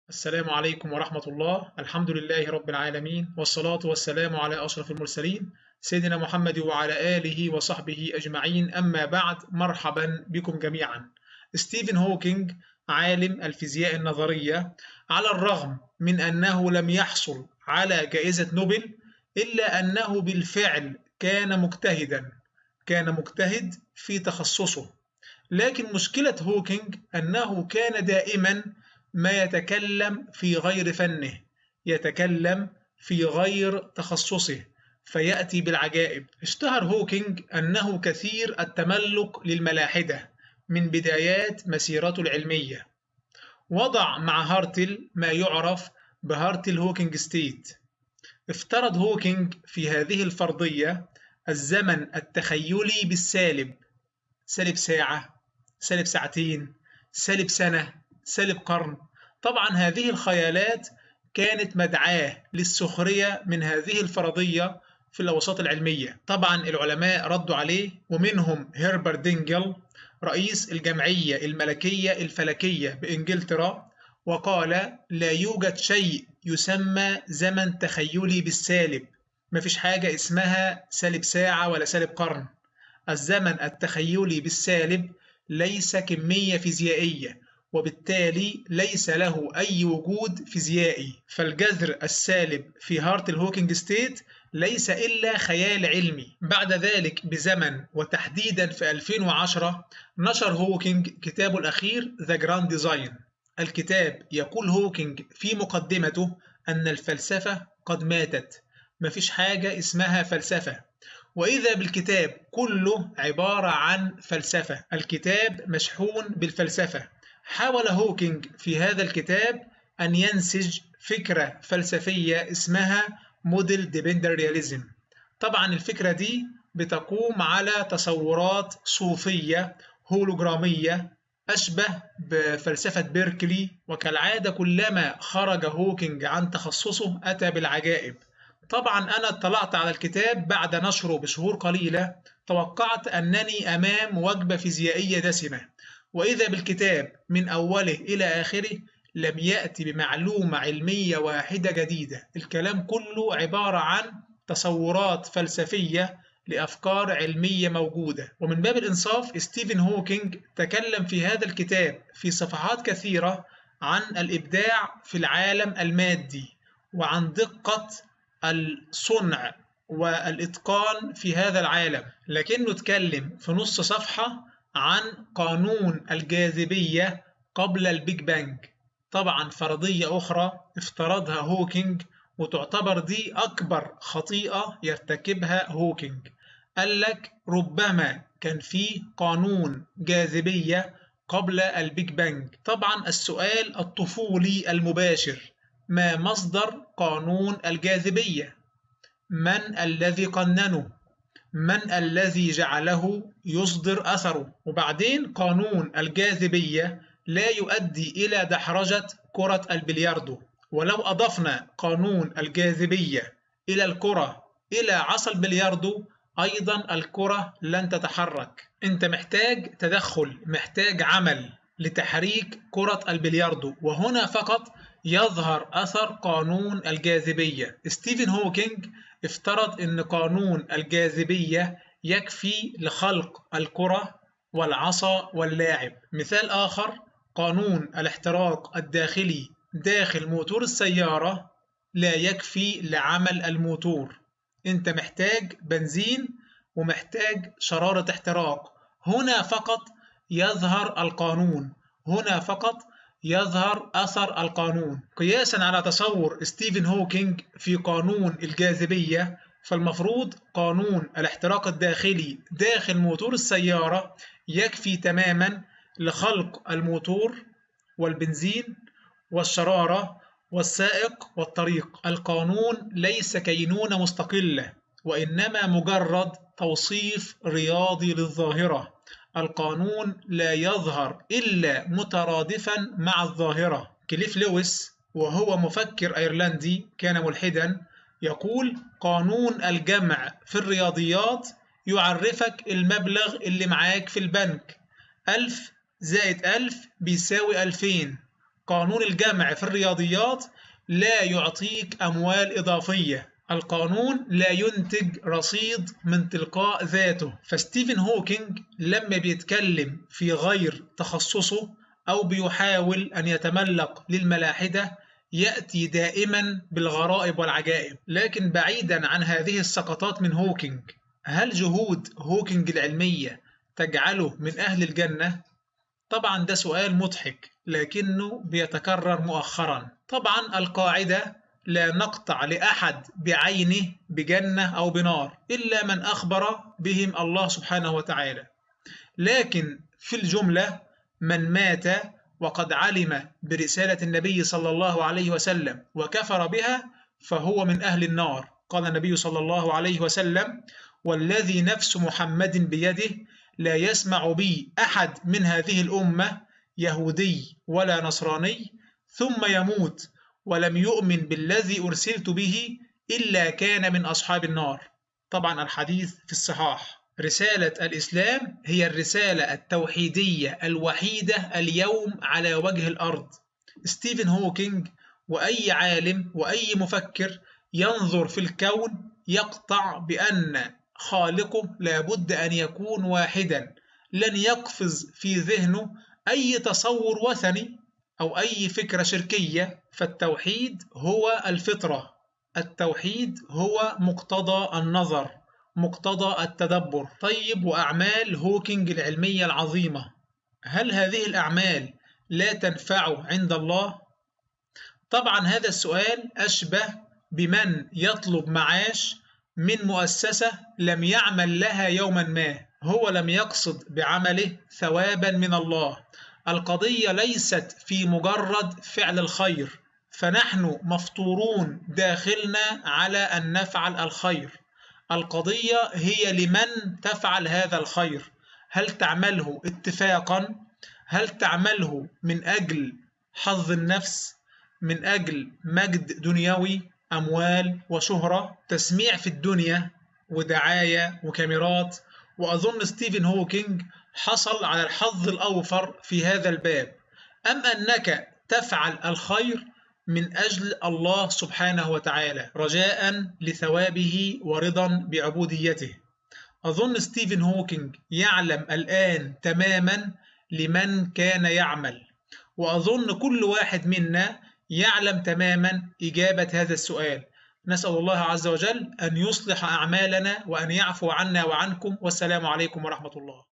السلام عليكم ورحمة الله. الحمد لله رب العالمين، والصلاة والسلام على أشرف المرسلين سيدنا محمد وعلى آله وصحبه أجمعين. أما بعد، مرحبا بكم جميعا. ستيفن هوكينج عالم الفيزياء النظرية، على الرغم من أنه لم يحصل على جائزة نوبل، إلا أنه بالفعل كان مجتهد في تخصصه. لكن مشكلة هوكينج أنه كان دائما ما يتكلم في غير فنه، يتكلم في غير تخصصه، فيأتي بالعجائب. اشتهر هوكينج أنه كثير التملق للملاحدة من بدايات مسيرته العلمية. وضع مع هارتل ما يعرف بهارتل هوكينج ستيت. افترض هوكينج في هذه الفرضية الزمن التخيلي بالسالب، سالب ساعة، سالب ساعتين، سالب سنة، سالب قرن. طبعا هذه الخيالات كانت مدعاة للسخرية من هذه الفرضية في الأوساط العلمية. طبعا العلماء ردوا عليه، ومنهم هربرت دينجل رئيس الجمعية الملكية الفلكية بإنجلترا، وقال: لا يوجد شيء يسمى زمن تخيلي بالسالب، مفيش حاجة اسمها سالب ساعة ولا سالب قرن. الزمن التخيلي بالسالب ليس كمية فيزيائية، وبالتالي ليس له أي وجود فيزيائي. فالجذر السالب في هارتل هوكينج ستيت ليس إلا خيال علمي. بعد ذلك بزمن، وتحديدا في 2010، نشر هوكينج كتابه الأخير The Grand Design. الكتاب يقول هوكينج في مقدمته أن الفلسفة قد ماتت، مفيش حاجة اسمها فلسفة. وإذا بالكتاب كله عبارة عن فلسفة، الكتاب مشحون بالفلسفة. حاول هوكينج في هذا الكتاب أن ينسج فكرة فلسفية اسمها موديل ديبندنت رياليزم. طبعا الفكرة دي بتقوم على تصورات صوفية هولوجرامية أشبه بفلسفة بيركلي. وكالعادة كلما خرج هوكينج عن تخصصه أتى بالعجائب. طبعا أنا اطلعت على الكتاب بعد نشره بشهور قليلة، توقعت أنني أمام وجبة فيزيائية دسمة، وإذا بالكتاب من أوله إلى آخره لم يأتي بمعلومة علمية واحدة جديدة. الكلام كله عبارة عن تصورات فلسفية لأفكار علمية موجودة. ومن باب الإنصاف، ستيفن هوكينج تكلم في هذا الكتاب في صفحات كثيرة عن الإبداع في العالم المادي، وعن دقة الصنع والإتقان في هذا العالم. لكنه اتكلم في نص صفحة عن قانون الجاذبية قبل البيج بانج. طبعا فرضية أخرى افترضها هوكينج، وتعتبر دي أكبر خطيئة يرتكبها هوكينج. قال لك ربما كان في قانون جاذبية قبل البيج بانج. طبعا السؤال الطفولي المباشر: ما مصدر قانون الجاذبية؟ من الذي قننه؟ من الذي جعله يصدر أثره؟ وبعدين قانون الجاذبية لا يؤدي إلى دحرجة كرة البلياردو، ولو أضفنا قانون الجاذبية إلى الكرة إلى عصا البلياردو أيضا الكرة لن تتحرك. أنت محتاج تدخل، محتاج عمل لتحريك كرة البلياردو، وهنا فقط يظهر أثر قانون الجاذبية. ستيفن هوكينج افترض أن قانون الجاذبية يكفي لخلق الكرة والعصا واللاعب. مثال آخر: قانون الاحتراق الداخلي داخل موتور السيارة لا يكفي لعمل الموتور. أنت محتاج بنزين ومحتاج شرارة احتراق. هنا فقط يظهر القانون، هنا فقط يظهر أثر القانون. قياسا على تصور ستيفن هوكينج في قانون الجاذبية، فالمفروض قانون الاحتراق الداخلي داخل موتور السيارة يكفي تماما لخلق الموتور والبنزين والشرارة والسائق والطريق. القانون ليس كينونة مستقلة، وإنما مجرد توصيف رياضي للظاهرة. القانون لا يظهر إلا مترادفا مع الظاهرة. كليف لويس وهو مفكر أيرلندي كان ملحدا يقول: قانون الجمع في الرياضيات يعرفك المبلغ اللي معاك في البنك، 1000 زائد 1000 بيساوي 2000، قانون الجمع في الرياضيات لا يعطيك أموال إضافية، القانون لا ينتج رصيد من تلقاء ذاته. فستيفن هوكينج لما بيتكلم في غير تخصصه أو بيحاول أن يتملق للملاحدة يأتي دائما بالغرائب والعجائب. لكن بعيدا عن هذه السقطات من هوكينج، هل جهود هوكينج العلمية تجعله من أهل الجنة؟ طبعا ده سؤال مضحك لكنه بيتكرر مؤخرا. طبعا القاعدة لا نقطع لأحد بعينه بجنة أو بنار إلا من أخبر بهم الله سبحانه وتعالى، لكن في الجملة من مات وقد علم برسالة النبي صلى الله عليه وسلم وكفر بها فهو من أهل النار. قال النبي صلى الله عليه وسلم: والذي نفس محمد بيده لا يسمع بي أحد من هذه الأمة يهودي ولا نصراني ثم يموت ولم يؤمن بالذي أرسلت به إلا كان من أصحاب النار. طبعا الحديث في الصحاح. رسالة الإسلام هي الرسالة التوحيدية الوحيدة اليوم على وجه الأرض. ستيفن هوكينج وأي عالم وأي مفكر ينظر في الكون يقطع بأن خالقه لابد أن يكون واحدا، لن يقفز في ذهنه أي تصور وثني أو أي فكرة شركية. فالتوحيد هو الفطرة، التوحيد هو مقتضى النظر، مقتضى التدبر. طيب، وأعمال هوكينج العلمية العظيمة، هل هذه الأعمال لا تنفع عند الله؟ طبعا هذا السؤال أشبه بمن يطلب معاش من مؤسسة لم يعمل لها يوما ما، هو لم يقصد بعمله ثوابا من الله. القضية ليست في مجرد فعل الخير، فنحن مفطورون داخلنا على أن نفعل الخير. القضية هي لمن تفعل هذا الخير، هل تعمله اتفاقا؟ هل تعمله من أجل حظ النفس، من أجل مجد دنيوي، أموال وشهرة، تسميع في الدنيا ودعاية وكاميرات؟ وأظن ستيفن هوكينج حصل على الحظ الأوفر في هذا الباب. أم أنك تفعل الخير من أجل الله سبحانه وتعالى رجاء لثوابه ورضا بعبوديته؟ أظن ستيفن هوكينج يعلم الآن تماما لمن كان يعمل، وأظن كل واحد منا يعلم تماما إجابة هذا السؤال. نسأل الله عز وجل أن يصلح أعمالنا وأن يعفو عنا وعنكم، والسلام عليكم ورحمة الله.